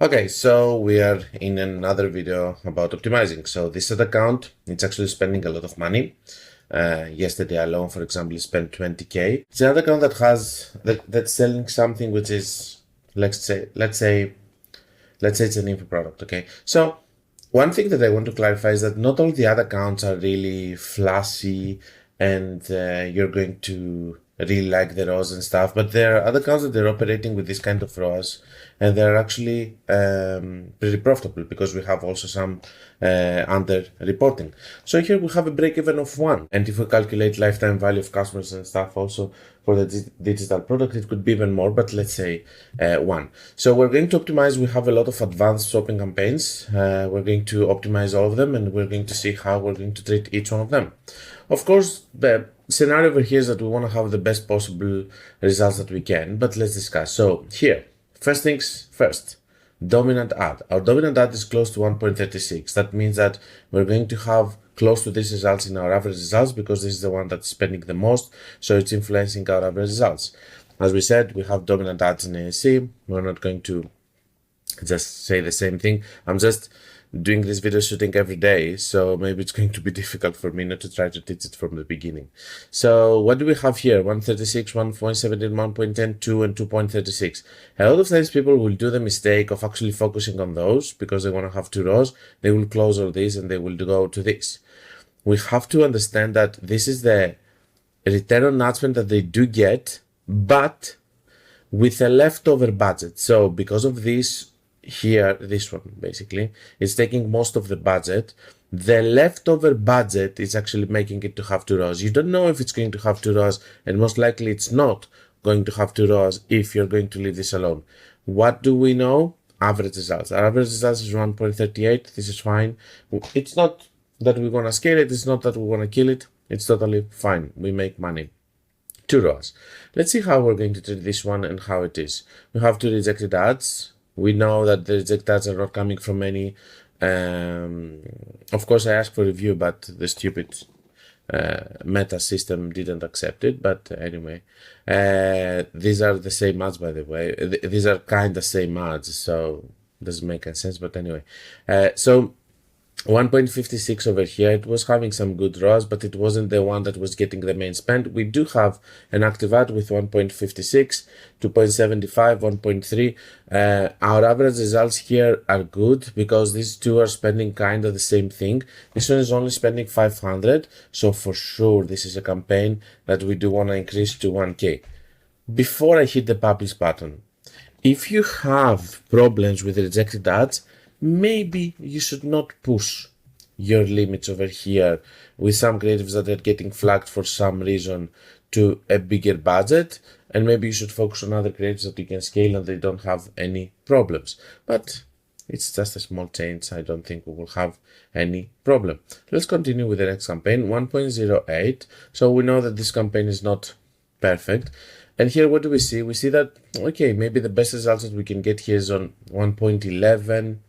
Okay, so we are in another video about optimizing. So this ad account, it's actually spending a lot of money. Yesterday alone, for example, it spent 20K. It's another account that that's selling something which is, let's say it's an info product. Okay, so one thing that I want to clarify is that not all the other accounts are really flashy and you're going to really like the ROAS and stuff, but there are other accounts that they're operating with this kind of ROAS and they're actually pretty profitable because we have also some under reporting. So here we have a break even of 1, and if we calculate lifetime value of customers and stuff also for the digital product, it could be even more, but let's say 1. So we're going to optimize. We have a lot of advanced shopping campaigns. We're going to optimize all of them, and we're going to see how we're going to treat each one of them. Of course, the scenario over here is that we want to have the best possible results that we can, but let's discuss. So here, first things first, dominant ad. Our dominant ad is close to 1.36. That means that we're going to have close to these results in our average results because this is the one that's spending the most, so it's influencing our average results. As we said, we have dominant ads in ASC. We're not going to just say the same thing. I'm just doing this video shooting every day, so maybe it's going to be difficult for me not to try to teach it from the beginning. So what do we have here? 136, 1.17, 1.10, 2, and 2.36. A lot of times people will do the mistake of actually focusing on those because they want to have 2 rows. They will close all these and they will go to this. We have to understand that this is the return on ad spend that they do get, but with a leftover budget. So because of this, here, this one basically is taking most of the budget. The leftover budget is actually making it to have 2 rows. You don't know if it's going to have 2 rows, and most likely it's not going to have 2 rows if you're going to leave this alone. What do we know? Average results. Our average results is 1.38. This is fine. It's not that we want to scale it. It's not that we want to kill it. It's totally fine. We make money. 2 rows. Let's see how we're going to treat this one and how it is. We have 2 rejected ads. We know that the rejected ads are not coming from any. Of course, I asked for review, but the stupid Meta system didn't accept it. But anyway, these are the same ads, by the way. These are kind of same ads, so it doesn't make any sense. But anyway, so 1.56 over here, it was having some good ROAS, but it wasn't the one that was getting the main spend. We do have an active ad with 1.56, 2.75, 1.3. Our average results here are good because these two are spending kind of the same thing. This one is only spending 500, so for sure this is a campaign that we do want to increase to 1K. Before I hit the publish button, if you have problems with rejected ads, maybe you should not push your limits over here with some creatives that are getting flagged for some reason to a bigger budget, and maybe you should focus on other creatives that you can scale and they don't have any problems. But it's just a small change. I don't think we will have any problem. Let's continue with the next campaign, 1.08. So we know that this campaign is not perfect. And here, what do we see? We see that, okay, maybe the best results that we can get here is on 1.11.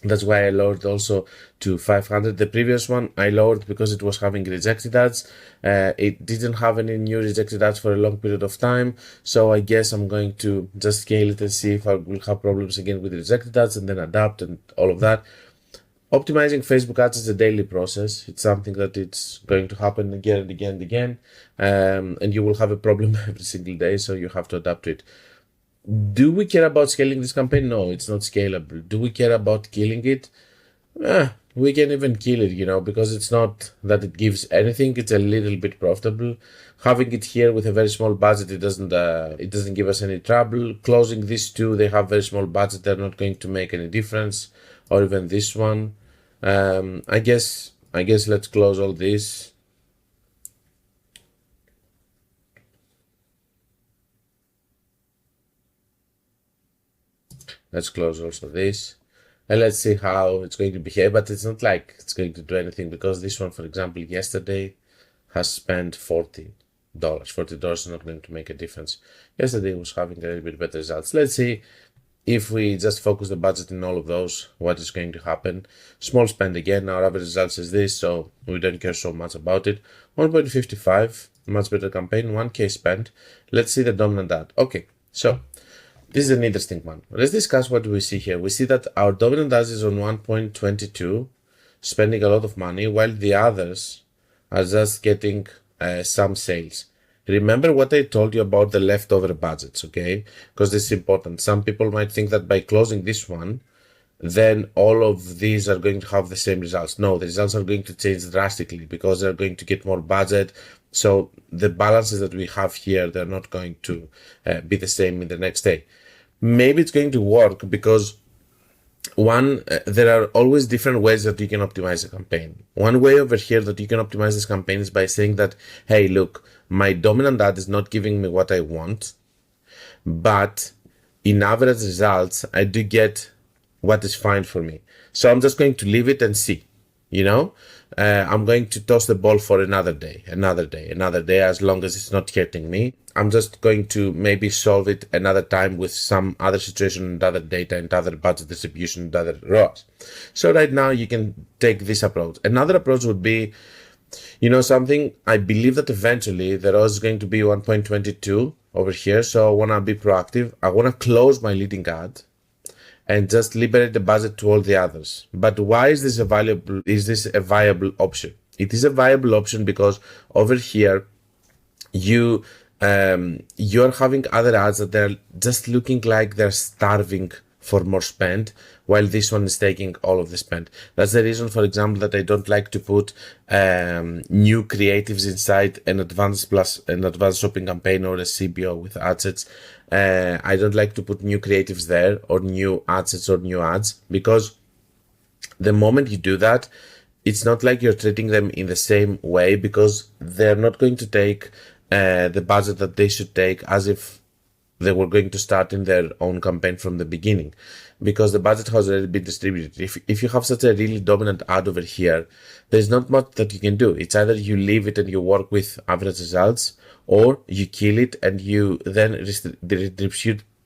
That's why I lowered also to 500. The previous one I lowered because it was having rejected ads. It didn't have any new rejected ads for a long period of time. So I guess I'm going to just scale it and see if I will have problems again with rejected ads and then adapt and all of that. Optimizing Facebook ads is a daily process. It's something that it's going to happen again and again and again. And you will have a problem every single day. So you have to adapt to it. Do we care about scaling this campaign? No, it's not scalable. Do we care about killing it? We can even kill it, because it's not that it gives anything. It's a little bit profitable. Having it here with a very small budget, it doesn't give us any trouble. Closing these two, they have very small budget. They're not going to make any difference, or even this one. I guess let's close all this. Let's close also this. And let's see how it's going to behave, but it's not like it's going to do anything because this one, for example, yesterday has spent $40. $40 is not going to make a difference. Yesterday was having a little bit better results. Let's see if we just focus the budget in all of those, what is going to happen. Small spend again, our average results is this, so we don't care so much about it. 1.55, much better campaign, 1K spent. Let's see the dominant ad. Okay, so this is an interesting one. Let's discuss what we see here. We see that our dominant ads is on 1.22, spending a lot of money, while the others are just getting some sales. Remember what I told you about the leftover budgets, okay? Because this is important. Some people might think that by closing this one, then all of these are going to have the same results. No, the results are going to change drastically because they're going to get more budget. So the balances that we have here, they're not going to be the same in the next day. Maybe it's going to work because there are always different ways that you can optimize a campaign. One way over here that you can optimize this campaign is by saying that, hey, look, my dominant ad is not giving me what I want, but in average results, I do get what is fine for me. So I'm just going to leave it and see, I'm going to toss the ball for another day, as long as it's not hurting me. I'm just going to maybe solve it another time with some other situation and other data and other budget distribution and other ROAS. So right now you can take this approach. Another approach would be, something, I believe that eventually the ROAS is going to be 1.22 over here. So I want to be proactive. I want to close my leading ad and just liberate the budget to all the others. But why is this a viable option? It is a viable option because over here, you're having other ads that they're just looking like they're starving for more spend, while this one is taking all of the spend. That's the reason, for example, that I don't like to put new creatives inside an advanced shopping campaign or a CBO with ad sets. I don't like to put new creatives there or new ad sets or new ads, because the moment you do that, it's not like you're treating them in the same way, because they're not going to take the budget that they should take as if they were going to start in their own campaign from the beginning, because the budget has already been distributed. If you have such a really dominant ad over here, there's not much that you can do. It's either you leave it and you work with average results, or you kill it and you then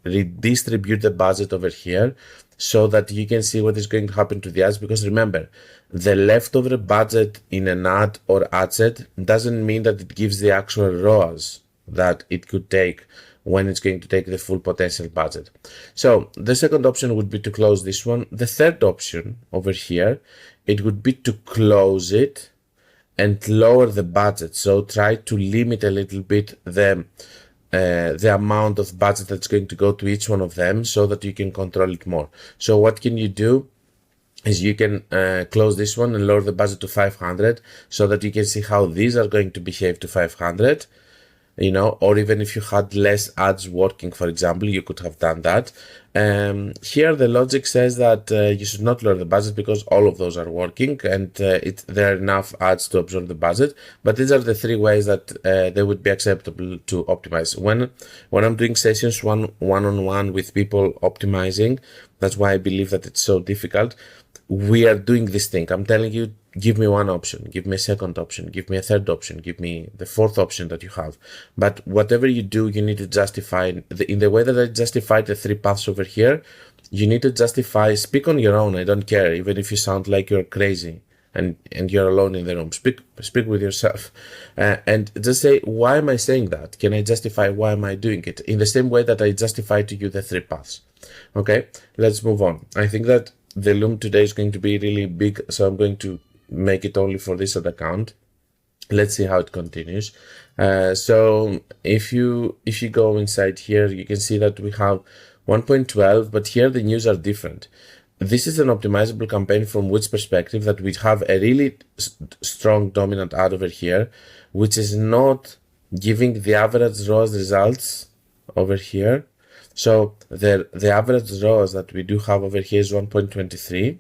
redistribute the budget over here so that you can see what is going to happen to the ads. Because remember, the leftover budget in an ad or ad set doesn't mean that it gives the actual ROAS that it could take when it's going to take the full potential budget. So the second option would be to close this one. The third option over here, it would be to close it and lower the budget. So try to limit a little bit the amount of budget that's going to go to each one of them so that you can control it more. So what can you do is you can close this one and lower the budget to 500 so that you can see how these are going to behave to 500. Or even if you had less ads working, for example, you could have done that. Here, the logic says that you should not lower the budget because all of those are working and there are enough ads to absorb the budget. But these are the three ways that they would be acceptable to optimize. When I'm doing sessions one-on-one with people optimizing, that's why I believe that it's so difficult. We are doing this thing. I'm telling you, give me one option, give me a second option, give me a third option, give me the fourth option that you have. But whatever you do, you need to justify in the way that I justified the three paths over here. You need to justify, speak on your own. I don't care, even if you sound like you're crazy and you're alone in the room. Speak with yourself and just say, why am I saying that? Can I justify why am I doing it? In the same way that I justify to you the three paths. Okay, let's move on. I think that the Loom today is going to be really big, so I'm going to make it only for this ad account. Let's see how it continues. So if you go inside here, you can see that we have 1.12, but here the news are different. This is an optimizable campaign from which perspective that we have a really strong dominant ad over here, which is not giving the average ROAS results over here. So the average ROAS that we do have over here is 1.23.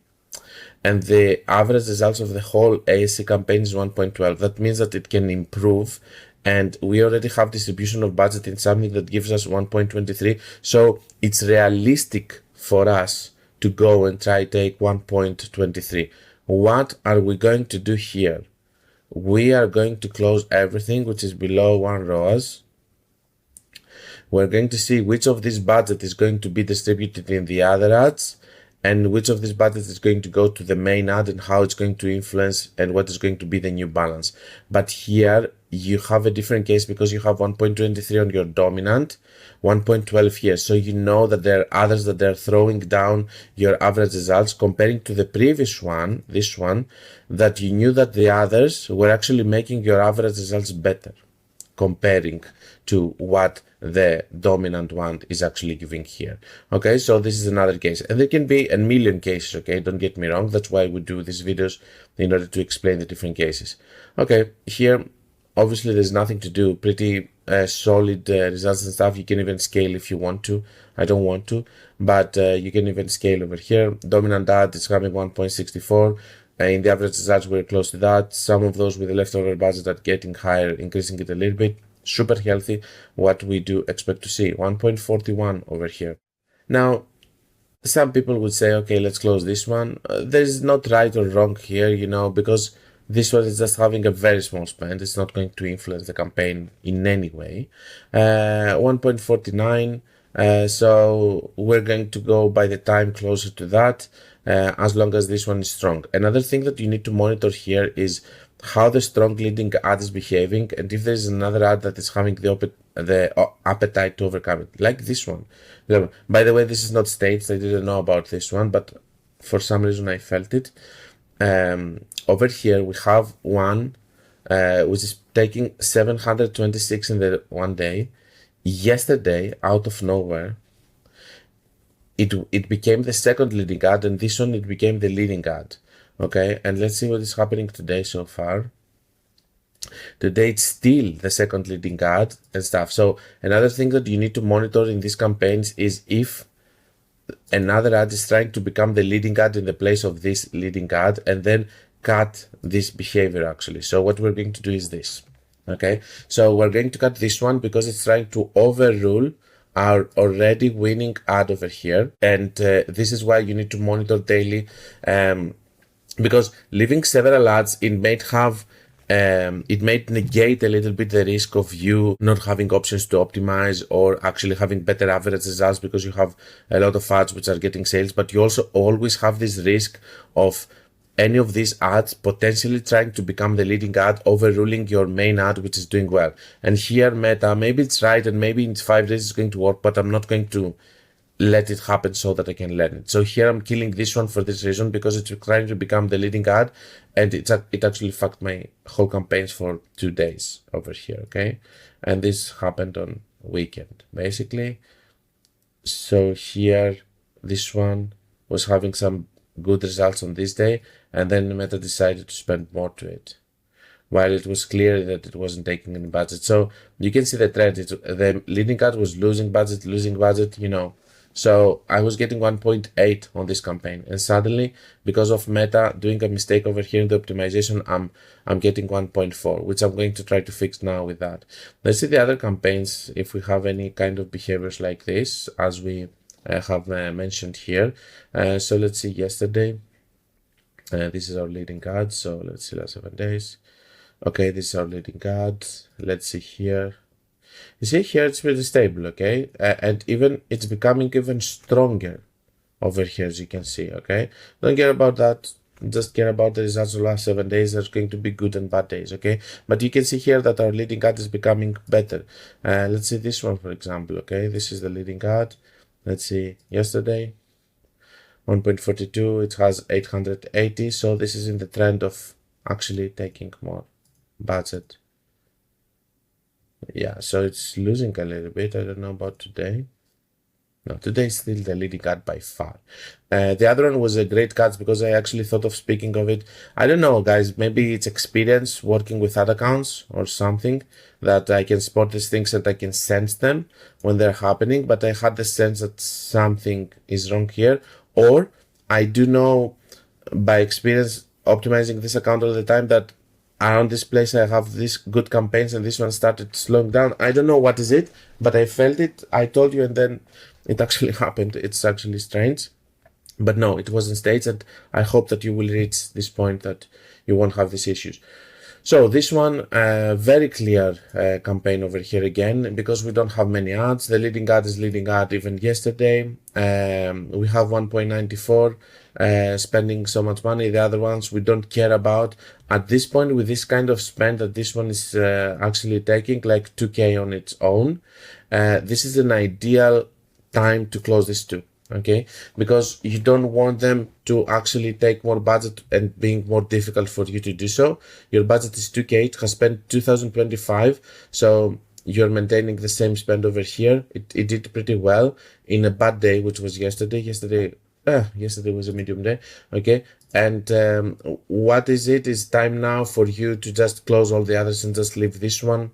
And the average results of the whole ASC campaign is 1.12. That means that it can improve. And we already have distribution of budget in something that gives us 1.23. So it's realistic for us to go and try take 1.23. What are we going to do here? We are going to close everything which is below 1 ROAS. We're going to see which of this budget is going to be distributed in the other ads, and which of this budget is going to go to the main ad and how it's going to influence and what is going to be the new balance. But here you have a different case because you have 1.23 on your dominant, 1.12 here. So you know that there are others that they're throwing down your average results comparing to the previous one, this one, that you knew that the others were actually making your average results better, comparing to what the dominant one is actually giving here. Okay, so this is another case, and there can be a million cases. Okay, don't get me wrong, that's why we do these videos, in order to explain the different cases. Okay, here obviously there's nothing to do, pretty solid results and stuff. You can even scale if you want to. I don't want to, but you can even scale over here. Dominant ad is having 1.64. In the average results, we're close to that. Some of those with the leftover budget are getting higher, increasing it a little bit. Super healthy, what we do expect to see. 1.41 over here. Now, some people would say, okay, let's close this one. There's not right or wrong here, you know, because this one is just having a very small spend. It's not going to influence the campaign in any way. 1.49. So we're going to go by the time closer to that, as long as this one is strong. Another thing that you need to monitor here is how the strong leading ad is behaving, and if there's another ad that is having the appetite to overcome it, like this one. By the way, this is not staged. I didn't know about this one, but for some reason I felt it. Over here we have one which is taking 726 in the one day. Yesterday, out of nowhere, it became the second leading ad, and this one it became the leading ad. Okay, and let's see what is happening today so far. Today it's still the second leading ad and stuff. So another thing that you need to monitor in these campaigns is if another ad is trying to become the leading ad in the place of this leading ad, and then cut this behavior actually. So what we're going to do is this. Okay, so we're going to cut this one because it's trying to overrule our already winning ad over here, and this is why you need to monitor daily, because leaving several ads, it might negate a little bit the risk of you not having options to optimize or actually having better average results because you have a lot of ads which are getting sales, but you also always have this risk of any of these ads potentially trying to become the leading ad, overruling your main ad which is doing well. And here Meta, maybe it's right and maybe in 5 days it's going to work, but I'm not going to let it happen so that I can learn it. So here I'm killing this one for this reason, because it's trying to become the leading ad, and it actually fucked my whole campaigns for 2 days over here. Okay, and this happened on weekend basically. So here this one was having some good results on this day, and then Meta decided to spend more to it, while it was clear that it wasn't taking any budget. So you can see the trend. The leading ad was losing budget, you know. So I was getting 1.8 on this campaign, and suddenly, because of Meta doing a mistake over here in the optimization, I'm getting 1.4, which I'm going to try to fix now with that. Let's see the other campaigns if we have any kind of behaviors like this, as we have mentioned here. So let's see yesterday. This is our leading ad. So let's see last 7 days. Okay, this is our leading ad. Let's see here. You see here it's pretty stable, okay, and even it's becoming even stronger over here, as you can see. Okay, don't care about that, just care about the results of the last 7 days. There's going to be good and bad days, okay, but you can see here that our leading ad is becoming better. Let's see this one, for example. Okay, this is the leading ad. Let's see yesterday, 1.42, it has 880, so this is in the trend of actually taking more budget. Yeah, so it's losing a little bit. I don't know about today. No, today is still the leading ad by far. The other one was a great cut because I actually thought of speaking of it. I don't know, guys, maybe it's experience working with ad accounts or something, that I can spot these things and I can sense them when they're happening, but I had the sense that something is wrong here. Or I do know by experience optimizing this account all the time that around this place I have these good campaigns and this one started slowing down. I don't know what is it, but I felt it. I told you, and then it actually happened. It's actually strange, but no, it wasn't staged, and I hope that you will reach this point that you won't have these issues. So this one, very clear campaign over here again, because we don't have many ads. The leading ad is leading ad even yesterday. We have 1.94, spending so much money. The other ones we don't care about. At this point, with this kind of spend that this one is actually taking, like 2K on its own, this is an ideal time to close these two. Okay, because you don't want them to actually take more budget and being more difficult for you to do so. Your budget is 2K, it has spent 2025, so you're maintaining the same spend over here. It did pretty well in a bad day, which was yesterday. Yesterday was a medium day. Okay, and what is it? It's time now for you to just close all the others and just leave this one.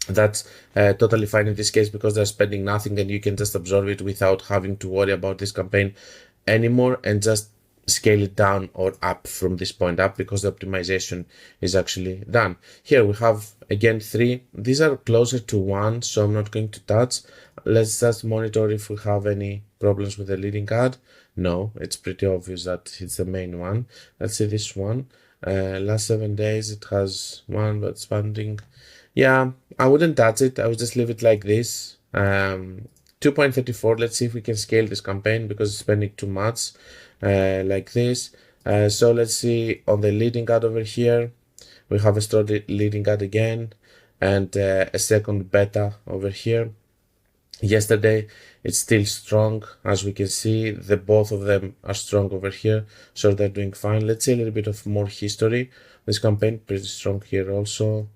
That's totally fine in this case because they're spending nothing and you can just absorb it without having to worry about this campaign anymore and just scale it down or up from this point up because the optimization is actually done. Here we have again 3. These are closer to 1, so I'm not going to touch. Let's just monitor if we have any problems with the leading ad. No, it's pretty obvious that it's the main one. Let's see this one. Last 7 days it has 1 but spending. Yeah, I wouldn't touch it. I would just leave it like this. 2.34. Let's see if we can scale this campaign because it's spending too much. Like this. So let's see on the leading ad over here. We have a strong leading ad again and a second beta over here. Yesterday it's still strong, as we can see. The both of them are strong over here, so they're doing fine. Let's see a little bit of more history. This campaign pretty strong here also.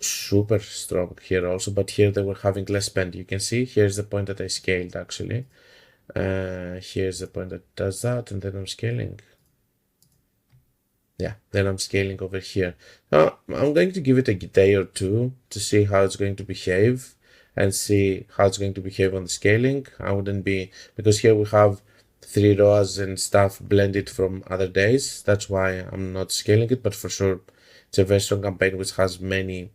Super strong here also, but here they were having less spend. You can see here's the point that I scaled actually. Here's the point that does that, and then I'm scaling. Yeah, then I'm scaling over here. Now I'm going to give it a day or two to see how it's going to behave and see how it's going to behave on the scaling. I wouldn't be, because here we have 3 ROAS and stuff blended from other days. That's why I'm not scaling it, but for sure it's a very strong campaign which has many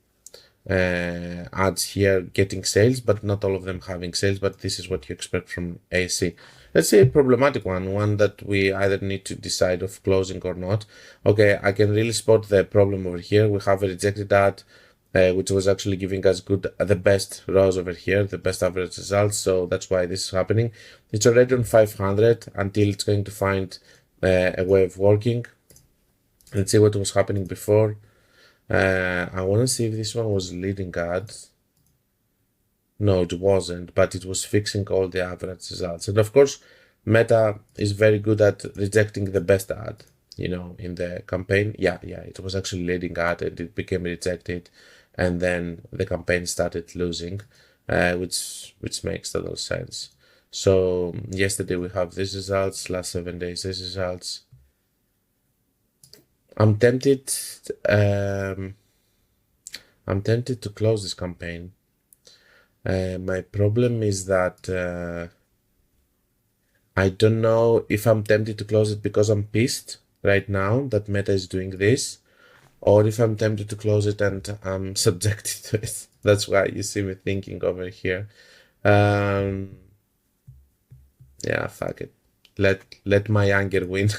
ads here getting sales, but not all of them having sales. But this is what you expect from ASC. Let's say a problematic one that we either need to decide of closing or not. Okay, I can really spot the problem over here. We have a rejected ad which was actually giving us the best ROAS over here, the best average results. So that's why this is happening. It's already on 500 until it's going to find a way of working. Let's see what was happening before. I want to see if this one was leading ad. No, it wasn't, but it was fixing all the average results. And of course, Meta is very good at rejecting the best ad, you know, in the campaign. Yeah, it was actually leading ad and it became rejected. And then the campaign started losing, which makes total sense. So yesterday we have these results, last 7 days, these results. I'm tempted to close this campaign. My problem is that I don't know if I'm tempted to close it because I'm pissed right now that Meta is doing this, or if I'm tempted to close it and I'm subjected to it. That's why you see me thinking over here. Yeah, fuck it. Let my anger win.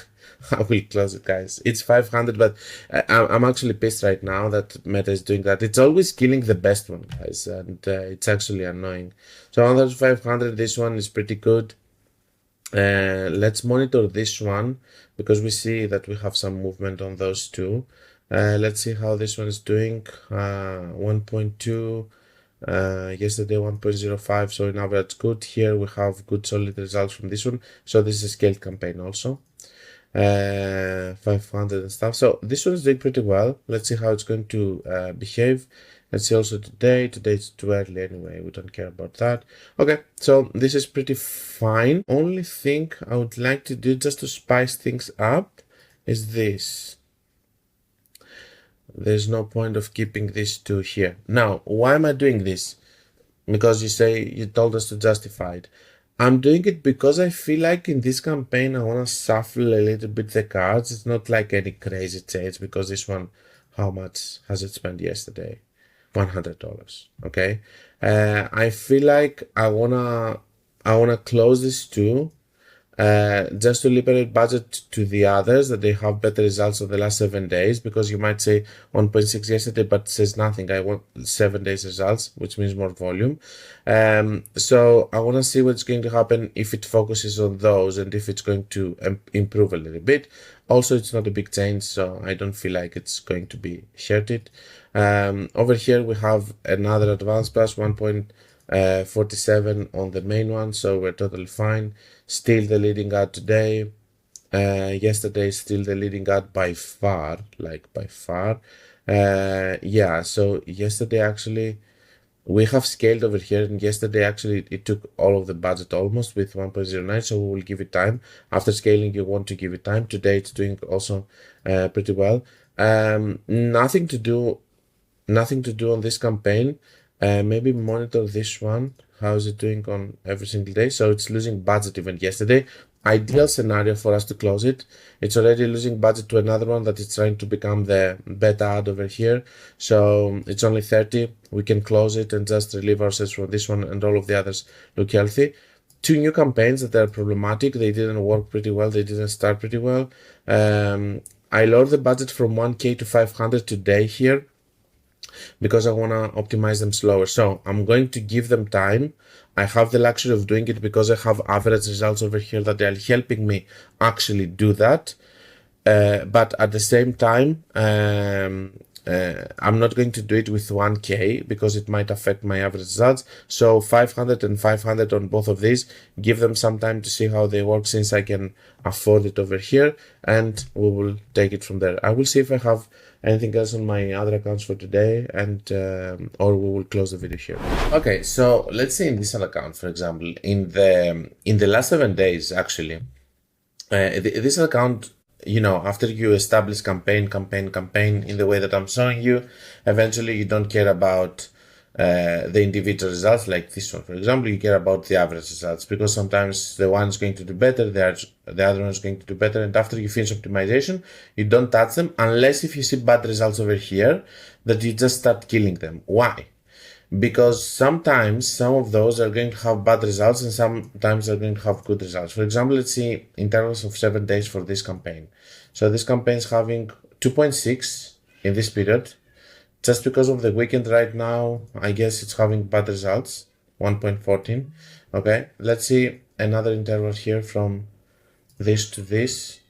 I will close it, guys. It's 500, but I'm actually pissed right now that Meta is doing that. It's always killing the best one, guys, and it's actually annoying. So on those 500, this one is pretty good. Let's monitor this one because we see that we have some movement on those two. Let's see how this one is doing. 1.2. Yesterday 1.05, so in average good. Here we have good solid results from this one. So this is a scaled campaign also. 500 and stuff. So this one is doing pretty well. Let's see how it's going to behave. Let's see also today. Today it's too early anyway. We don't care about that. Okay, so this is pretty fine. Only thing I would like to do just to spice things up is this. There's no point of keeping these two here. Now, why am I doing this? Because you told us to justify it. I'm doing it because I feel like in this campaign I want to shuffle a little bit the cards. It's not like any crazy change because this one, how much has it spent yesterday? $100. Okay. I feel like I wanna close this too. just to liberate budget to the others that they have better results of the last 7 days, because you might say 1.6 yesterday, but it says nothing. I want 7 days results, which means more volume. So I want to see what's going to happen if it focuses on those and if it's going to improve a little bit. Also, it's not a big change, so I don't feel like it's going to be hurted. Over here, we have another advanced plus 1.47 on the main one, so we're totally fine. Still the leading ad today. Yesterday, still the leading ad by far, yeah, so yesterday actually, we have scaled over here, and yesterday actually it took all of the budget almost with 1.09, so we will give it time. After scaling, you want to give it time. Today it's doing also pretty well. Nothing to do on this campaign. Maybe monitor this one. How is it doing on every single day? So it's losing budget even yesterday. Ideal scenario for us to close it. It's already losing budget to another one that is trying to become the beta ad over here. So it's only 30. We can close it and just relieve ourselves from this one, and all of the others look healthy. 2 new campaigns that are problematic. They didn't work pretty well. They didn't start pretty well. I lowered the budget from 1K to 500 today here, because I want to optimize them slower. So I'm going to give them time. I have the luxury of doing it because I have average results over here that are helping me actually do that. But at the same time, I'm not going to do it with 1K because it might affect my average results. So 500 and 500 on both of these, give them some time to see how they work, since I can afford it over here, and we will take it from there. I will see if I have anything else on my other accounts for today, and or we will close the video here. Okay, so let's say in this account, for example, in the last 7 days, actually, this account, you know, after you establish campaign in the way that I'm showing you, eventually you don't care about the individual results like this one. For example, you care about the average results, because sometimes the one is going to do better, the other one is going to do better, and after you finish optimization, you don't touch them unless if you see bad results over here, that you just start killing them. Why? Because sometimes some of those are going to have bad results and sometimes they're going to have good results. For example, let's see intervals of 7 days for this campaign. So this campaign is having 2.6 in this period. Just because of the weekend right now, I guess it's having bad results, 1.14. Okay, let's see another interval here from this to this.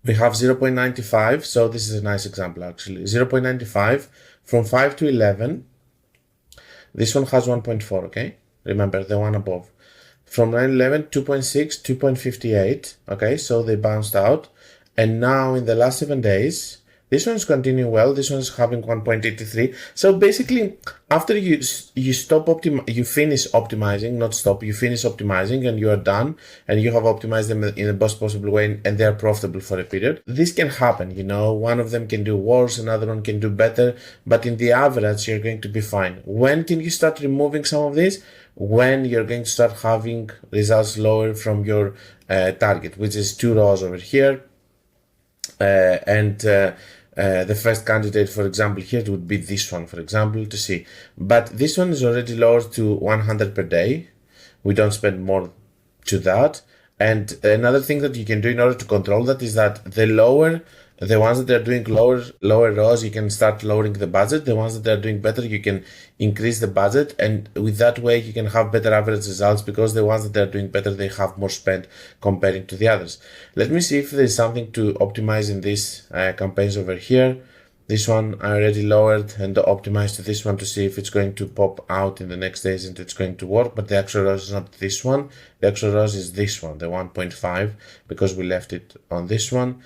We have 0.95, so this is a nice example actually. 0.95 from 5 to 11. This one has 1.4, okay? Remember the one above. From 9-11, 2.6, 2.58, okay? So they bounced out. And now in the last 7 days, this one's continuing well. This one's having 1.83. So basically, after you stop you finish optimizing, not stop, you finish optimizing and you are done and you have optimized them in the best possible way and they are profitable for a period. This can happen, you know, one of them can do worse, another one can do better, but in the average, you're going to be fine. When can you start removing some of this? When you're going to start having results lower from your target, which is 2 rows over here. The first candidate, for example, here would be this one, for example, to see. But this one is already lowered to 100 per day. We don't spend more to that. And another thing that you can do in order to control that is that the ones that are doing lower rows, you can start lowering the budget. The ones that are doing better, you can increase the budget. And with that way, you can have better average results because the ones that are doing better, they have more spend comparing to the others. Let me see if there's something to optimize in these campaigns over here. This one I already lowered and optimized to this one to see if it's going to pop out in the next days and it's going to work. But the actual ROAS is not this one. The actual ROAS is this one, the 1.5, because we left it on this one.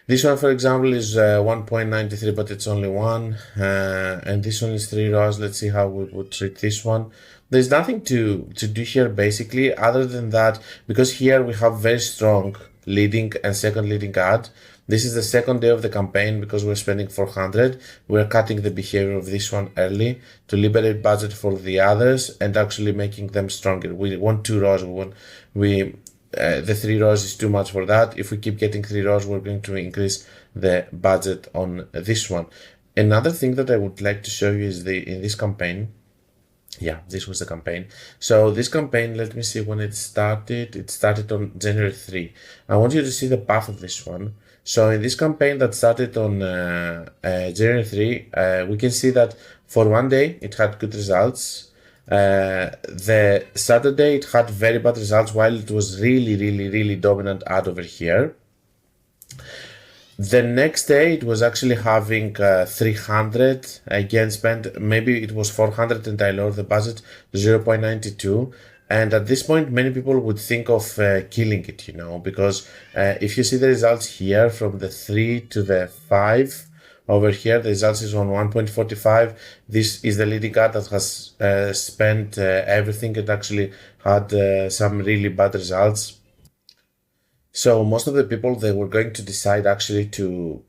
This one, for example, is 1.93, but it's only 1. And this one is 3 rows. Let's see how we would treat this one. There's nothing to do here, basically, other than that, because here we have very strong leading and second leading ad. This is the second day of the campaign because we're spending 400. We're cutting the behavior of this one early to liberate budget for the others and actually making them stronger. We want 2 rows. The 3 rows is too much for that. If we keep getting 3 rows, we're going to increase the budget on this one. Another thing that I would like to show you is in this campaign, Yeah, this was the campaign. So this campaign, let me see when it started. It started on January 3. I want you to see the path of this one. So in this campaign that started on January 3, we can see that for one day it had good results. The Saturday it had very bad results while it was really dominant ad over here. The next day it was actually having 300 again spent, maybe it was 400 and I lowered the budget to 0.92. And at this point, many people would think of killing it, because if you see the results here from the 3 to the 5, over here, the results is on 1.45. This is the leading ad that has spent everything and actually had some really bad results. So most of the people, they were going to decide actually to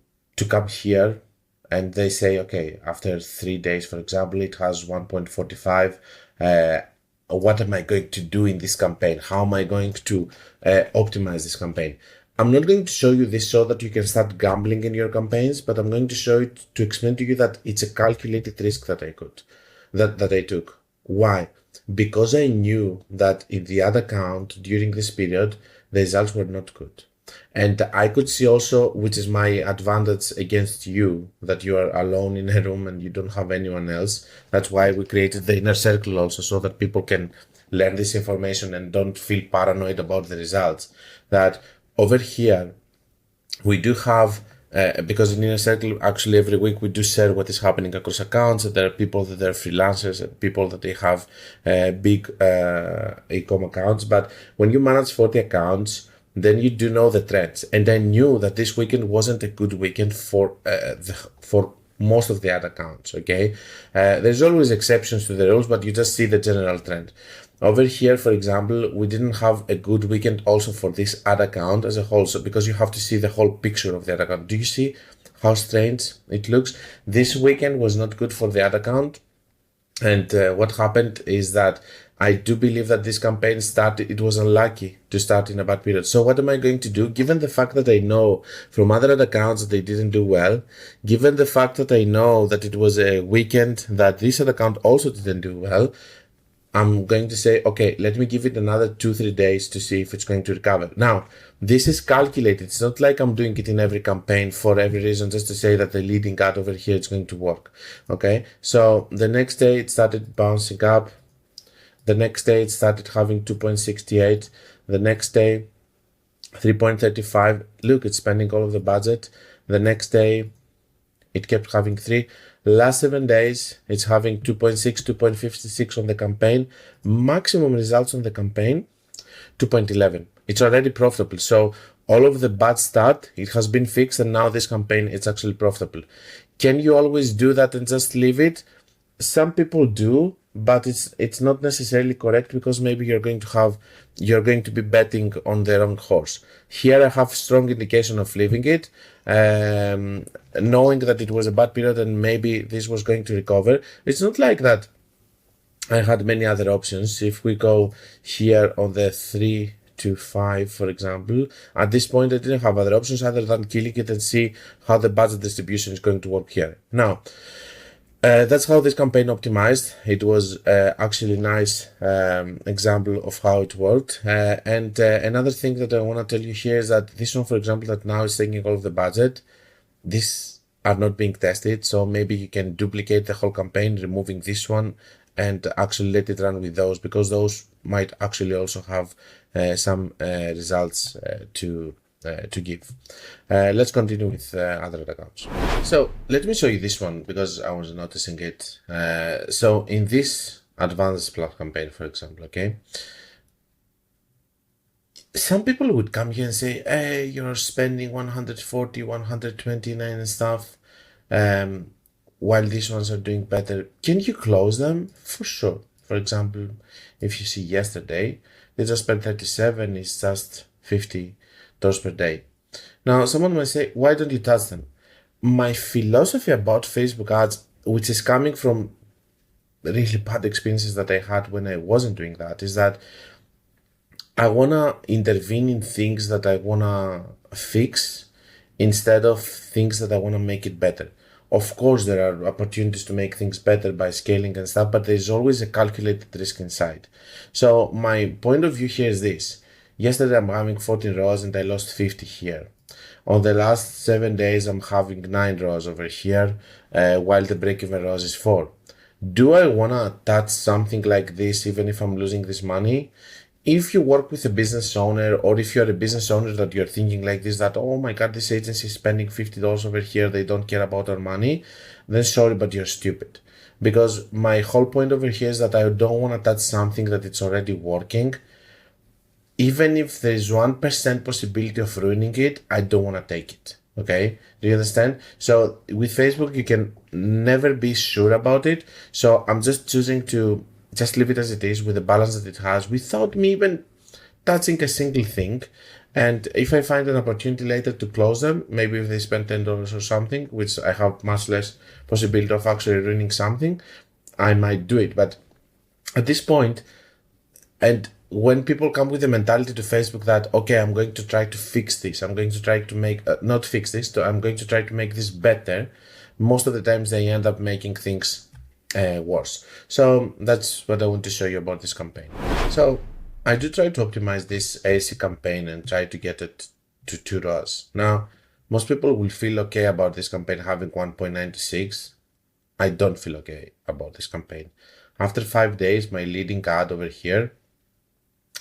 come here, and they say, okay, after 3 days, for example, it has 1.45. What am I going to do in this campaign? How am I going to optimize this campaign? I'm not going to show you this so that you can start gambling in your campaigns, but I'm going to show it to explain to you that it's a calculated risk that I took. Why? Because I knew that in the ad account during this period, the results were not good. And I could see also, which is my advantage against you, that you are alone in a room and you don't have anyone else. That's why we created the inner circle also, so that people can learn this information and don't feel paranoid about the results. That over here, we do have, because in Inner Circle, actually every week we do share what is happening across accounts. And there are people that are freelancers and people that they have big e-com accounts. But when you manage 40 accounts, then you do know the trends. And I knew that this weekend wasn't a good weekend for most of the ad accounts, okay? There's always exceptions to the rules, but you just see the general trend. Over here, for example, we didn't have a good weekend also for this ad account as a whole. So because you have to see the whole picture of the ad account. Do you see how strange it looks? This weekend was not good for the ad account. And what happened is that I do believe that this campaign it was unlucky to start in a bad period. So what am I going to do? Given the fact that I know from other ad accounts that they didn't do well, given the fact that I know that it was a weekend that this ad account also didn't do well, I'm going to say, okay, let me give it another 2-3 days to see if it's going to recover. Now, this is calculated. It's not like I'm doing it in every campaign for every reason, just to say that the leading ad over here is going to work. Okay, so the next day it started bouncing up. The next day it started having 2.68. The next day, 3.35. Look, it's spending all of the budget. The next day, it kept having 3. Last 7 days, it's having 2.6, 2.56 on the campaign. Maximum results on the campaign, 2.11. It's already profitable. So all of the bad start, it has been fixed, and now this campaign, it's actually profitable. Can you always do that and just leave it? Some people do, but it's not necessarily correct, because maybe you're going to be betting on the wrong horse. Here I have strong indication of leaving it, knowing that it was a bad period and maybe this was going to recover. It's not like that I had many other options. If we go here on the 3 to 5, for example, at this point I didn't have other options other than killing it and see how the budget distribution is going to work here. Now, that's how this campaign optimized. It was actually a nice example of how it worked. And another thing that I want to tell you here is that this one, for example, that now is taking all of the budget, these are not being tested. So maybe you can duplicate the whole campaign, removing this one, and actually let it run with those, because those might actually also have some results to give. Let's continue with other accounts. So let me show you this one, because I was noticing it. So in this advanced plot campaign, for example, okay, some people would come here and say, hey, you're spending 140, 129 and stuff, while these ones are doing better. Can you close them? For sure. For example, if you see yesterday, they just spent 37, it's just $50 per day. Now, someone might say, why don't you touch them? My philosophy about Facebook ads, which is coming from really bad experiences that I had when I wasn't doing that, is that I want to intervene in things that I want to fix instead of things that I want to make it better. Of course, there are opportunities to make things better by scaling and stuff, but there's always a calculated risk inside. So my point of view here is this. Yesterday I'm having 14 ROAS and I lost 50 here. On the last 7 days, I'm having 9 ROAS over here, while the break-even ROAS is 4. Do I want to touch something like this even if I'm losing this money? If you work with a business owner, or if you're a business owner that you're thinking like this, that, oh my God, this agency is spending $50 over here, they don't care about our money, then sorry, but you're stupid. Because my whole point over here is that I don't want to touch something that it's already working. Even if there is 1% possibility of ruining it, I don't want to take it. Okay? Do you understand? So with Facebook, you can never be sure about it. So I'm just choosing to just leave it as it is with the balance that it has without me even touching a single thing. And if I find an opportunity later to close them, maybe if they spend $10 or something, which I have much less possibility of actually ruining something, I might do it. But at this point, and when people come with the mentality to Facebook that, okay, I'm going to try to fix this, I'm going to try to make, not fix this, I'm going to try to make this better, most of the times they end up making things worse. So that's what I want to show you about this campaign. So I do try to optimize this ASC campaign and try to get it to 2 ROAS. Now, most people will feel okay about this campaign having 1.96. I don't feel okay about this campaign. After 5 days, my leading ad over here,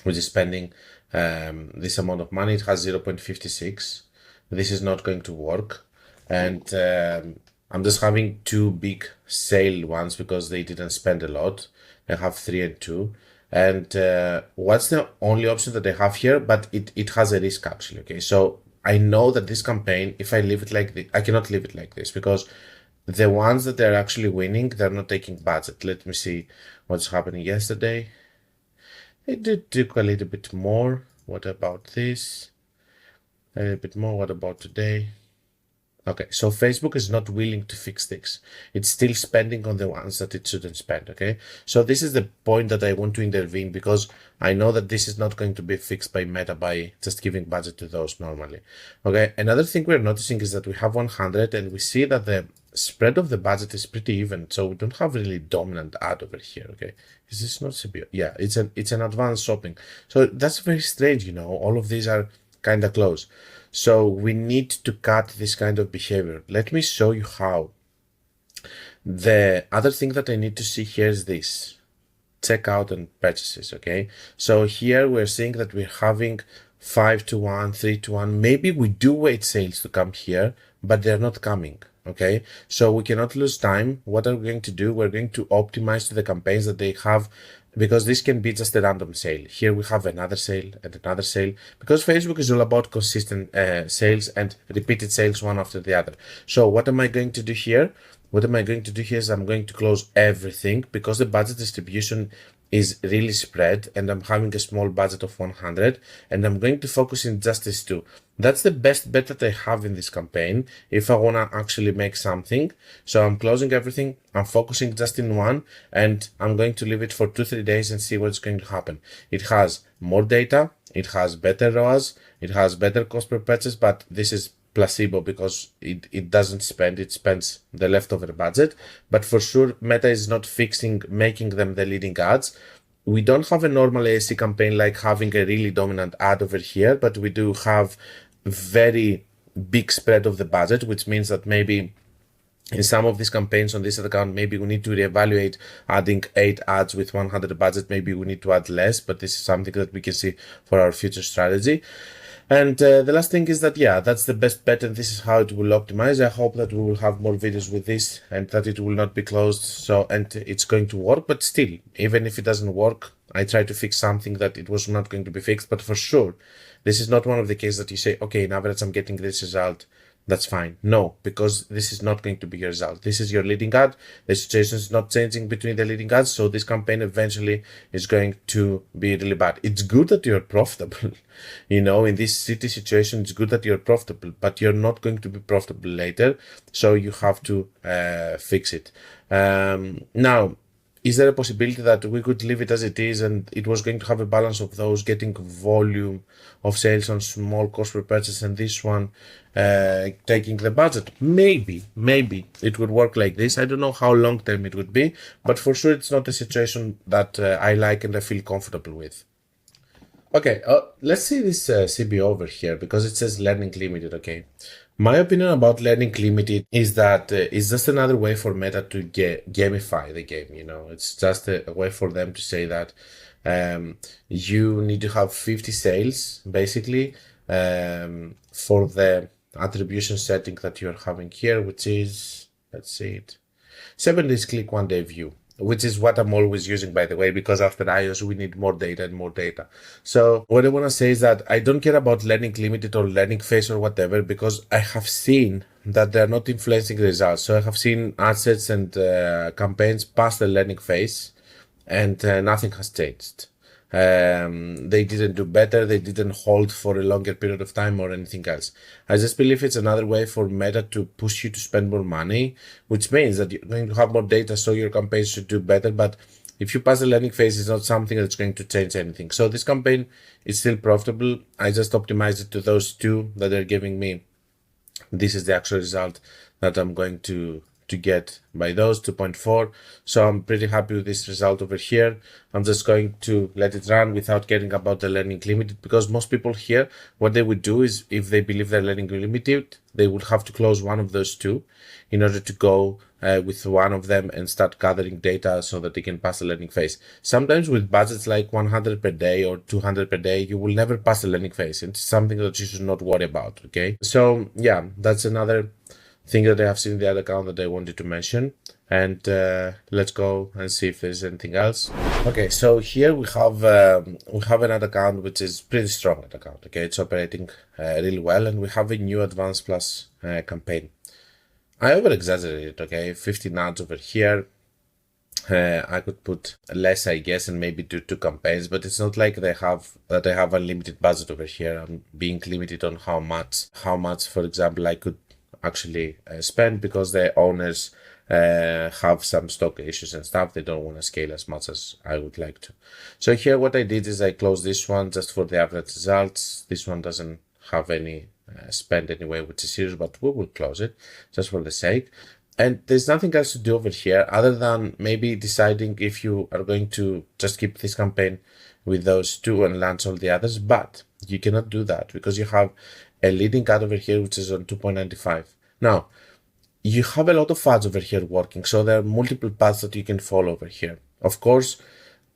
which is spending this amount of money, it has 0.56. This is not going to work. And I'm just having 2 big sale ones because they didn't spend a lot. I have 3 and 2. And what's the only option that I have here? But it has a risk actually. Okay, so I know that this campaign, if I leave it like this, I cannot leave it like this because the ones that they're actually winning, they're not taking budget. Let me see what's happening yesterday. It did do a little bit more. What about this? A little bit more. What about today? Okay, so Facebook is not willing to fix this. It's still spending on the ones that it shouldn't spend, okay? So this is the point that I want to intervene because I know that this is not going to be fixed by Meta by just giving budget to those normally, okay? Another thing we're noticing is that we have 100 and we see that the spread of the budget is pretty even, so we don't have really dominant ad over here, okay? Is this not CBO? Yeah, it's an advanced shopping. So that's very strange, you know, all of these are kind of close. So we need to cut this kind of behavior. Let me show you how. The other thing that I need to see here is this. Checkout and purchases, okay? So here we're seeing that we're having 5-to-1, 3-to-1. Maybe we do wait sales to come here, but they're not coming, okay? So we cannot lose time. What are we going to do? We're going to optimize to the campaigns that they have, because this can be just a random sale. Here we have another sale and another sale, because Facebook is all about consistent sales and repeated sales one after the other. So what am I going to do here? What am I going to do here is I'm going to close everything because the budget distribution is really spread and I'm having a small budget of 100 and I'm going to focus in just these two. That's the best bet that I have in this campaign if I want to actually make something. So I'm closing everything, I'm focusing just in one, and I'm going to leave it for 2-3 days and see what's going to happen. It has more data, it has better ROAS, it has better cost per purchase, but this is placebo because it doesn't spend, it spends the leftover budget. But for sure, Meta is not fixing, making them the leading ads. We don't have a normal ASC campaign like having a really dominant ad over here, but we do have very big spread of the budget, which means that maybe in some of these campaigns on this account, maybe we need to reevaluate adding 8 ads with 100 budget. Maybe we need to add less, but this is something that we can see for our future strategy. And the last thing is that, yeah, that's the best bet and this is how it will optimize. I hope that we will have more videos with this and that it will not be closed. So, and it's going to work, but still, even if it doesn't work, I try to fix something that it was not going to be fixed. But for sure, this is not one of the cases that you say, okay, in average, I'm getting this result. That's fine. No, because this is not going to be your result. This is your leading ad. The situation is not changing between the leading ads. So this campaign eventually is going to be really bad. It's good that you're profitable. You know, in this city situation, it's good that you're profitable, but you're not going to be profitable later. So you have to fix it. Now, is there a possibility that we could leave it as it is and it was going to have a balance of those getting volume of sales on small cost per purchase and this one taking the budget? Maybe it would work like this. I don't know how long term it would be, but for sure it's not a situation that I like and I feel comfortable with. Okay, let's see this CBO over here because it says learning limited. Okay, my opinion about learning limited is that it's just another way for Meta to gamify the game. You know, it's just a way for them to say that you need to have 50 sales basically for the attribution setting that you're having here, which is, let's see it, 7 days click, 1 day view, which is what I'm always using, by the way, because after iOS, we need more data and more data. So what I want to say is that I don't care about learning limited or learning phase or whatever, because I have seen that they're not influencing results. So I have seen ad sets and campaigns past the learning phase and nothing has changed. They didn't do better, they didn't hold for a longer period of time or anything else. I just believe it's another way for Meta to push you to spend more money, which means that you're going to have more data, so your campaigns should do better. But if you pass the learning phase, it's not something that's going to change anything. So this campaign is still profitable. I just optimized it to those two that are giving me. This is the actual result that I'm going to get by those 2.4. So I'm pretty happy with this result over here. I'm just going to let it run without caring about the learning limited, because most people here, what they would do is, if they believe they're learning limited, they would have to close one of those two in order to go with one of them and start gathering data so that they can pass the learning phase. Sometimes with budgets like 100 per day or 200 per day, you will never pass the learning phase. It's something that you should not worry about. Okay, so yeah, that's another thing that I have seen in the other account that I wanted to mention. And let's go and see if there's anything else. Okay, so here we have another account which is pretty strong account. Okay, it's operating really well, and we have a new Advanced Plus campaign. I over exaggerated. Okay, 15 ads over here. I could put less, I guess, and maybe do 2 campaigns, but it's not like they have unlimited budget over here. I'm being limited on how much, for example, I could actually spend, because the owners have some stock issues and stuff. They don't want to scale as much as I would like to. So here what I did is I closed this one just for the average results. This one doesn't have any spend anyway, which is serious, but we will close it just for the sake. And there's nothing else to do over here other than maybe deciding if you are going to just keep this campaign with those 2 and launch all the others. But you cannot do that because you have a leading ad over here which is on 2.95. Now, you have a lot of ads over here working, so there are multiple paths that you can follow over here. Of course,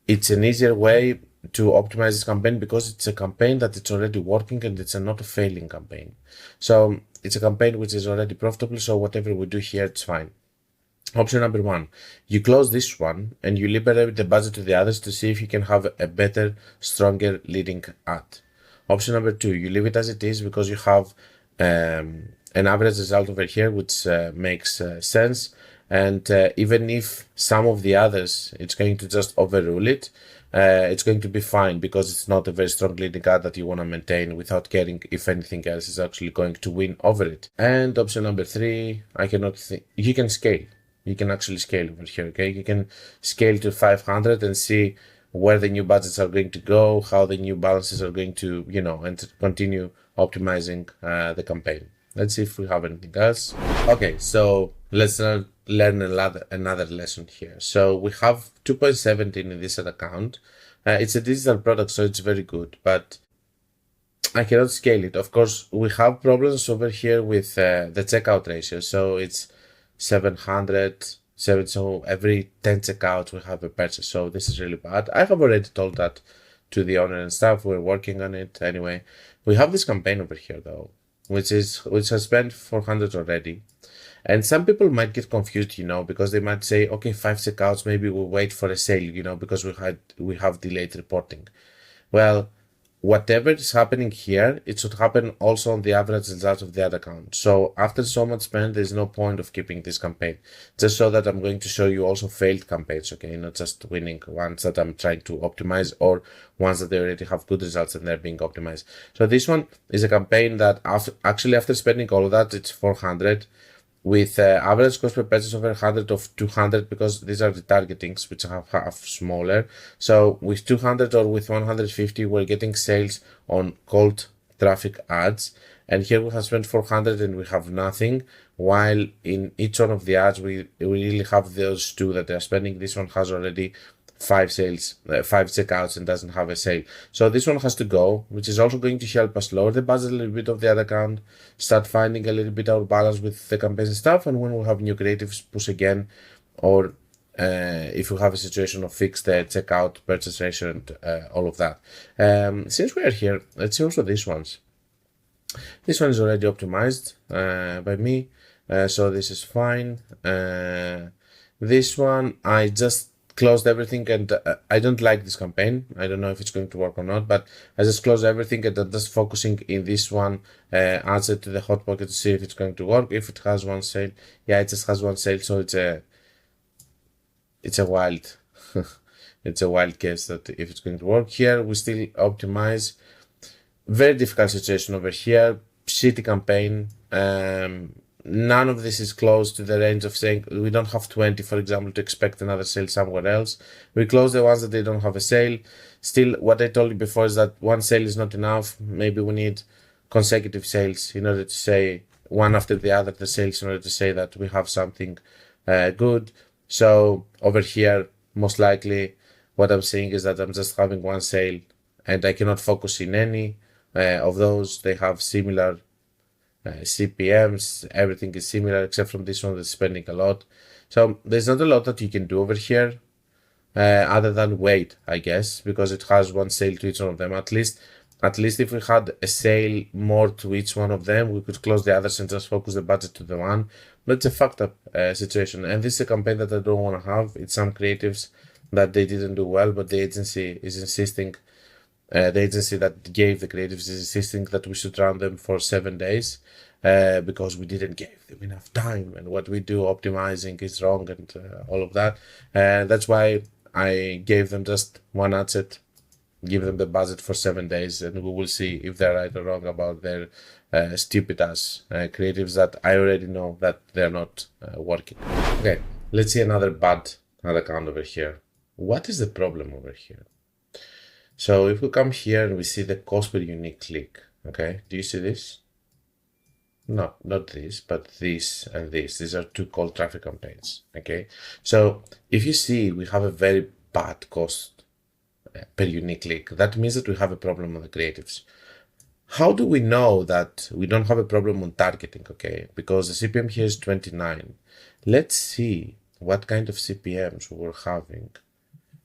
it's an easier way to optimize this campaign because it's a campaign that it's already working and it's not a failing campaign. So it's a campaign which is already profitable, so whatever we do here, it's fine. Option number 1, you close this one and you liberate the budget to the others to see if you can have a better, stronger leading ad. Option number 2, you leave it as it is because you have an average result over here, which makes sense. And even if some of the others, it's going to just overrule it, it's going to be fine because it's not a very strong leading ad that you want to maintain without caring if anything else is actually going to win over it. And option number 3, I cannot think, you can scale. You can actually scale over here, okay? You can scale to 500 and see where the new budgets are going to go, how the new balances are going to, and continue optimizing the campaign. Let's see if we have anything else. Okay, so let's learn another lesson here. So we have 2.17 in this account. It's a digital product, so it's very good, but I cannot scale it. Of course, we have problems over here with the checkout ratio. So it's 707. So every 10 checkouts we have a purchase. So this is really bad. I have already told that to the owner and stuff. We're working on it. Anyway, we have this campaign over here though, which has spent 400 already. And some people might get confused, because they might say, okay, 5 checkouts, maybe we'll wait for a sale, because we have delayed reporting. Well, whatever is happening here, it should happen also on the average result of the ad account. So after so much spend, there's no point of keeping this campaign. Just so that I'm going to show you also failed campaigns, okay? Not just winning ones that I'm trying to optimize or ones that they already have good results and they're being optimized. So this one is a campaign that after spending all of that, it's 400. with average cost per purchase over 100 of 200, because these are the targetings which are half smaller. So with 200 or with 150, we're getting sales on cold traffic ads. And here we have spent 400 and we have nothing. While in each one of the ads, we really have those two that they're spending. This one has already 5 sales, 5 checkouts and doesn't have a sale. So this one has to go, which is also going to help us lower the budget a little bit of the ad account, start finding a little bit our balance with the campaigns and stuff. And when we have new creatives, push again, or if we have a situation of fixed checkout, purchase ratio, and all of that. Since we are here, let's see also these ones. This one is already optimized by me, so this is fine. This one, I just closed everything, and I don't like this campaign. I don't know if it's going to work or not, but I just closed everything and I'm just focusing in this one, add it to the hot pocket to see if it's going to work. If it has one sale, yeah, it just has one sale, so it's a wild, it's a wild guess that if it's going to work. Here we still optimize. Very difficult situation over here. Shitty campaign. None of this is close to the range of saying we don't have 20, for example, to expect another sale somewhere else. We close the ones that they don't have a sale. Still, what I told you before is that one sale is not enough. Maybe we need consecutive sales in order to say one after the other the sales in order to say that we have something good. So over here, most likely what I'm saying is that I'm just having one sale and I cannot focus in any of those. They have similar CPMs, everything is similar except from this one that's spending a lot. So there's not a lot that you can do over here other than wait, I guess, because it has one sale to each one of them. At least if we had a sale more to each one of them, we could close the others and just focus the budget to the one. But it's a fucked up situation, and this is a campaign that I don't want to have. It's some creatives that they didn't do well, but the agency is insisting. The agency that gave the creatives is insisting that we should run them for 7 days because we didn't give them enough time, and what we do optimizing is wrong and all of that. That's why I gave them just one ad set, give them the budget for 7 days, and we will see if they're right or wrong about their stupid ass creatives that I already know that they're not working. Okay, let's see another bad ad account over here. What is the problem over here? So if we come here and we see the cost per unique click, okay, do you see this? No, not this, but this and this. These are two cold traffic campaigns, okay? So if you see we have a very bad cost per unique click, that means that we have a problem on the creatives. How do we know that we don't have a problem on targeting, okay? Because the CPM here is 29. Let's see what kind of CPMs we're having.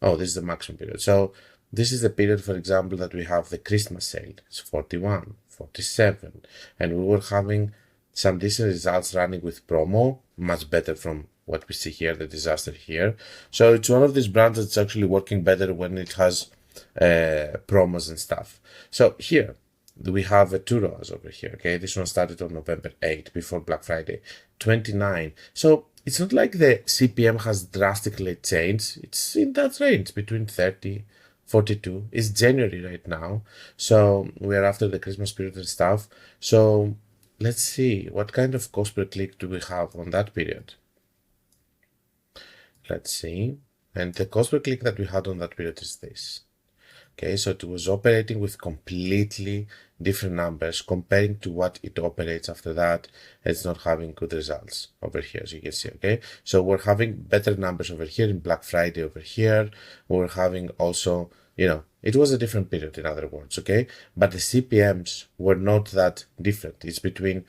Oh, this is the maximum period. So this is the period, for example, that we have the Christmas sale. It's 41, 47. And we were having some decent results running with promo, much better from what we see here, the disaster here. So it's one of these brands that's actually working better when it has promos and stuff. So here we have 2 ROAS over here, okay? This one started on November 8, before Black Friday, 29. So it's not like the CPM has drastically changed. It's in that range, between 30, 42. It's January right now, so we are after the Christmas period and stuff. So let's see what kind of cost per click do we have on that period. Let's see, and the cost per click that we had on that period is this. Okay, so it was operating with completely different numbers comparing to what it operates after that. It's not having good results over here, as you can see, okay? So we're having better numbers over here in Black Friday over here. We're having also, it was a different period, in other words, okay? But the CPMs were not that different. It's between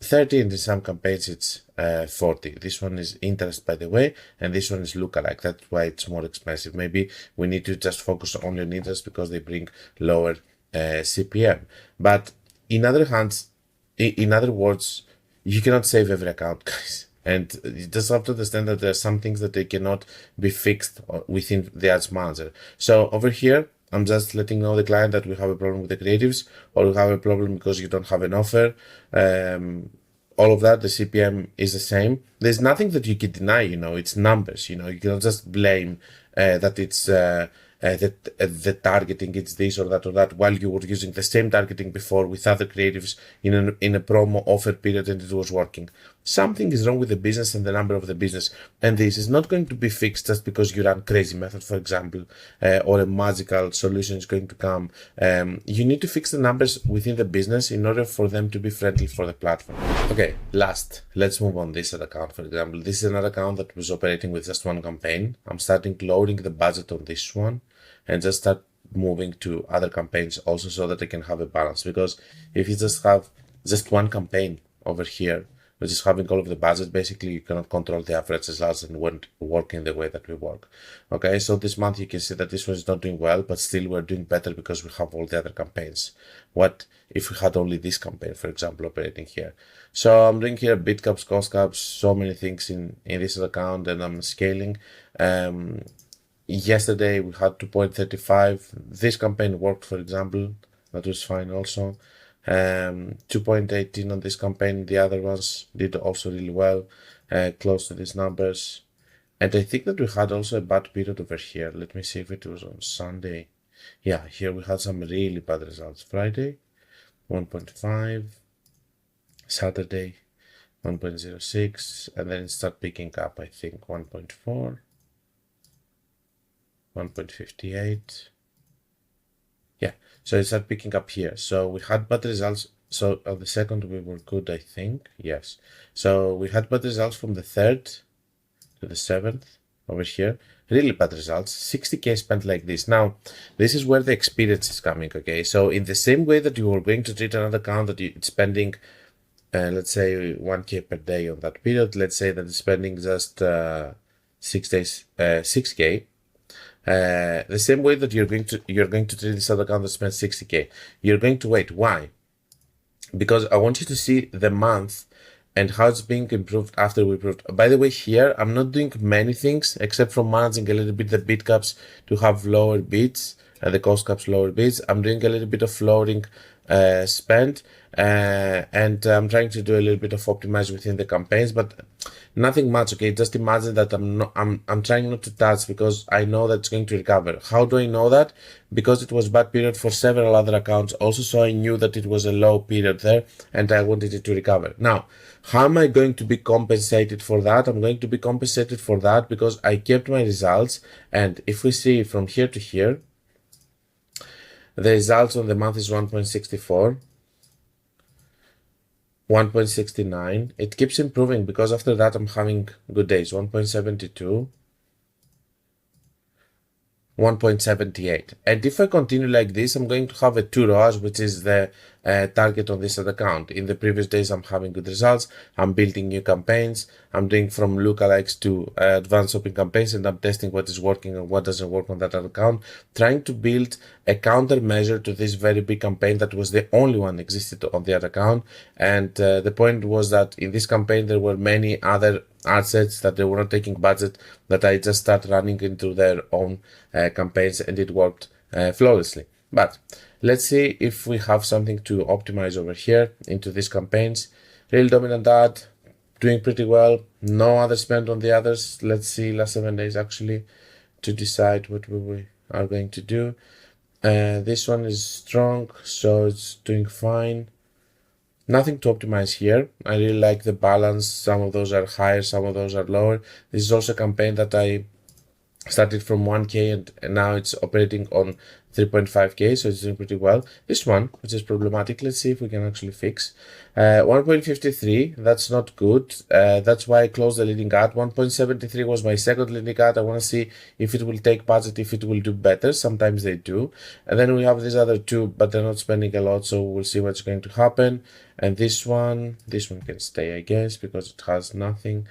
30 and in some campaigns it's 40. This one is interest, by the way, and this one is lookalike. That's why it's more expensive. Maybe we need to just focus only on interest because they bring lower CPM. But in other words, you cannot save every account, guys. And you just have to understand that there are some things that they cannot be fixed within the ads manager. So over here, I'm just letting know the client that we have a problem with the creatives, or we have a problem because you don't have an offer. All of that, the CPM is the same. There's nothing that you can deny, it's numbers, you cannot just blame that it's the targeting, it's this or that, while you were using the same targeting before with other creatives in a promo offer period and it was working. something is wrong with the business and the number of the business. And this is not going to be fixed just because you run crazy method, for example, or a magical solution is going to come. You need to fix the numbers within the business in order for them to be friendly for the platform. Okay, last, let's move on this ad account, for example. This is another account that was operating with just one campaign. I'm starting lowering the budget on this one and just start moving to other campaigns also so that I can have a balance. Because if you just have just one campaign over here, which is having all of the budget, basically you cannot control the average results and won't work in the way that we work. Okay, so this month you can see that this one is not doing well, but still we're doing better because we have all the other campaigns. What if we had only this campaign, for example, operating here? So I'm doing here bid caps, cost caps, so many things in this account, and I'm scaling. Yesterday we had 2.35. This campaign worked, for example, that was fine also. 2.18 on this campaign. The other ones did also really well, close to these numbers. And I think that we had also a bad period over here. Let me see if it was on Sunday. Yeah, here we had some really bad results. Friday, 1.5. Saturday, 1.06. And then it started picking up, I think, 1.4. 1.58. Yeah, so it started picking up here. So we had bad results. So on the second we were good, I think. Yes. So we had bad results from the 3rd to the 7th over here. Really bad results. 60k spent like this. Now, this is where the experience is coming, okay? So in the same way that you are going to treat another account that it's spending, let's say 1k per day on that period. Let's say that it's spending just 6k. The same way that you're going to treat this other account that spends 60k, you're going to wait. Why? Because I want you to see the month and how it's being improved after we improved. By the way, here I'm not doing many things except from managing a little bit the bid caps to have lower bids and the cost caps lower bids. I'm doing a little bit of lowering spend and I'm trying to do a little bit of optimize within the campaigns, but nothing much. Okay, just imagine that I'm trying not to touch because I know that it's going to recover. How do I know that? Because it was bad period for several other accounts also, so I knew that it was a low period there and I wanted it to recover. Now, how am I going to be compensated for that? I'm going to be compensated for that because I kept my results, and if we see from here to here, the results on the month is 1.64, 1.69. It keeps improving because after that I'm having good days. 1.72, 1.78. And if I continue like this, I'm going to have a 2 ROAS, which is the target on this account. In the previous days, I'm having good results. I'm building new campaigns. I'm doing from lookalikes to advanced shopping campaigns, and I'm testing what is working and what doesn't work on that account, trying to build a countermeasure to this very big campaign that was the only one existed on the other account. And the point was that in this campaign, there were many other ad sets that they were not taking budget, that I just started running into their own campaigns, and it worked flawlessly. But let's see if we have something to optimize over here into these campaigns. Real dominant ad, doing pretty well. No other spend on the others. Let's see last 7 days actually to decide what we are going to do. This one is strong, so it's doing fine. Nothing to optimize here. I really like the balance. Some of those are higher, some of those are lower. This is also a campaign that I started from 1k and now it's operating on 3.5k, so it's doing pretty well. This one, which is problematic, let's see if we can actually fix. 1.53, that's not good. That's why I closed the leading ad. 1.73 was my second leading ad. I want to see if it will take budget, if it will do better. Sometimes they do. And then we have these other two, but they're not spending a lot, so we'll see what's going to happen. And this one can stay, I guess, because it has nothing.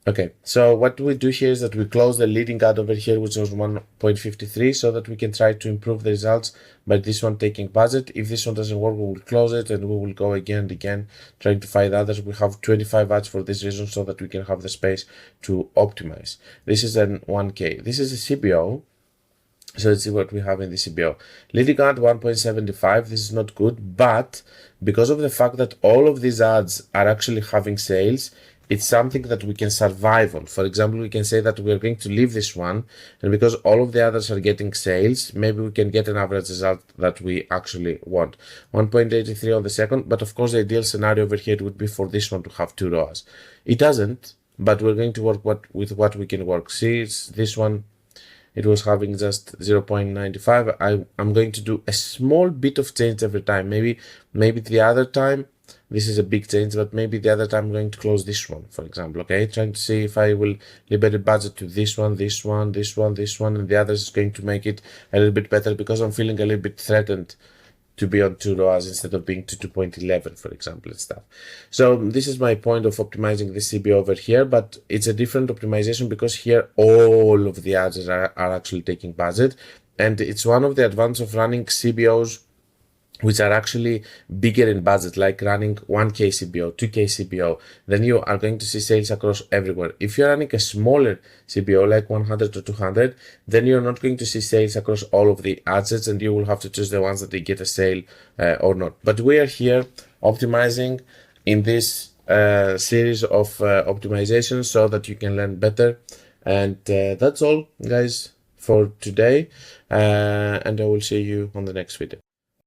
Okay, so what we do here is that we close the leading ad over here, which was 1.53, so that we can try to improve the results by this one taking budget. If this one doesn't work, we will close it and we will go again and again trying to find others. We have 25 ads for this reason, so that we can have the space to optimize. This is an 1K. This is a CBO. So let's see what we have in the CBO. Leading ad 1.75. This is not good, but because of the fact that all of these ads are actually having sales, it's something that we can survive on. For example, we can say that we are going to leave this one, and because all of the others are getting sales, maybe we can get an average result that we actually want. 1.83 on the second, but of course the ideal scenario over here would be for this one to have 2 ROAS. It doesn't, but we're going to work with what we can work. See, it's this one, it was having just 0.95. I'm going to do a small bit of change every time. Maybe the other time, this is a big change, but maybe the other time I'm going to close this one, for example, okay? Trying to see if I will limit the budget to this one, this one, this one, this one, and the others is going to make it a little bit better because I'm feeling a little bit threatened to be on 2 ROAS instead of being to 2.11, for example, and stuff. So this is my point of optimizing the CBO over here, but it's a different optimization because here all of the ads are actually taking budget, and it's one of the advantages of running CBOs which are actually bigger in budget, like running 1K CBO, 2K CBO, then you are going to see sales across everywhere. If you're running a smaller CBO, like 100 or 200, then you're not going to see sales across all of the ad sets, and you will have to choose the ones that they get a sale or not. But we are here optimizing in this series of optimizations so that you can learn better. And that's all, guys, for today. And I will see you on the next video.